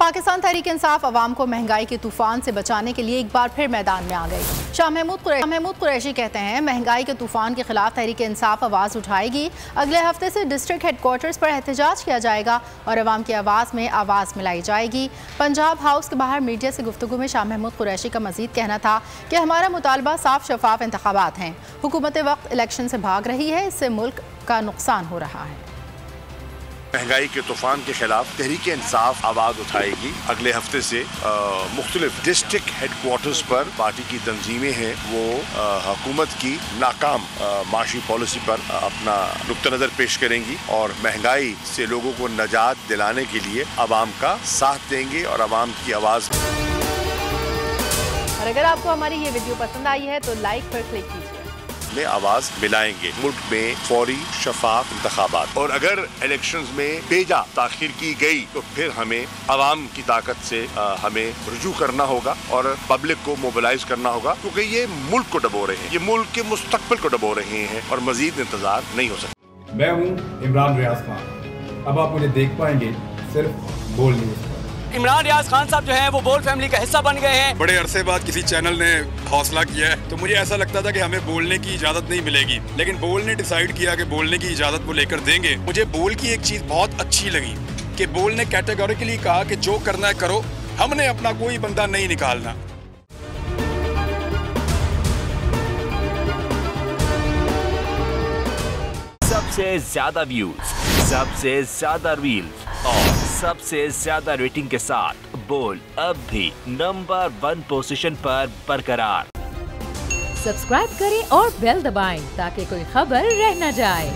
पाकिस्तान तहरीक इंसाफ अवाम को महंगाई के तूफान से बचाने के लिए एक बार फिर मैदान में आ गई। शाह महमूद कुरैशी कहते हैं महंगाई के तूफान के खिलाफ तहरीक इंसाफ आवाज़ उठाएगी। अगले हफ्ते से डिस्ट्रिक्ट हेडक्वार्टर्स पर एहतजाज किया जाएगा और अवाम की आवाज़ में आवाज़ मिलाई जाएगी। पंजाब हाउस के बाहर मीडिया से गुफ्तगू में शाह महमूद कुरैशी का मजीद कहना था कि हमारा मुतालबा साफ शफाफ इंतखाबात हैं। हुकूमत वक्त इलेक्शन से भाग रही है, इससे मुल्क का नुकसान हो रहा है। महंगाई के तूफान के खिलाफ तहरीक इंसाफ आवाज़ उठाएगी। अगले हफ्ते से मुख्तलिफ डिस्ट्रिक्ट हेडक्वार्टर्स पर पार्टी की तंजीमें हैं वो हुकूमत की नाकाम माशी पॉलिसी पर अपना नुक्ता नज़र पेश करेंगी और महंगाई से लोगों को निजात दिलाने के लिए अवाम का साथ देंगे और अवाम की आवाज़। और अगर आपको हमारी ये वीडियो पसंद आई है तो लाइक पर क्लिक कीजिए। में आवाज मिलाएंगे। मुल्क में फौरी शफाफ इंतखाबात और अगर इलेक्शंस में बेजा ताखीर की गई तो फिर हमें अवाम की ताकत से हमें रुजू करना होगा और पब्लिक को मोबिलाइज करना होगा, क्योंकि ये मुल्क को डबो रहे हैं, ये मुल्क के मुस्तकबिल को डबो रहे हैं और मजीद इंतजार नहीं हो सकता। मैं हूँ इमरान रियाज खान। अब आप मुझे देख पाएंगे सिर्फ बोल न्यूज़। इमरान रियाज खान साहब जो हैं वो बोल फैमिली का हिस्सा बन गए हैं। बड़े अरसे बाद किसी चैनल ने हौसला किया है, तो मुझे ऐसा लगता था कि हमें बोलने की इजाजत नहीं मिलेगी, लेकिन बोल ने डिसाइड किया कि बोलने की इजाजत वो लेकर देंगे। मुझे बोल की एक चीज बहुत अच्छी लगी कि बोल ने कैटेगोरिकली कहा कि जो करना है करो, हमने अपना कोई बंदा नहीं निकालना। सबसे ज्यादा व्यूज, सबसे ज्यादा रील्स और सबसे ज्यादा रेटिंग के साथ बोल अब भी नंबर 1 पोजीशन पर बरकरार। सब्सक्राइब करें और बेल दबाएं ताकि कोई खबर रह न जाए।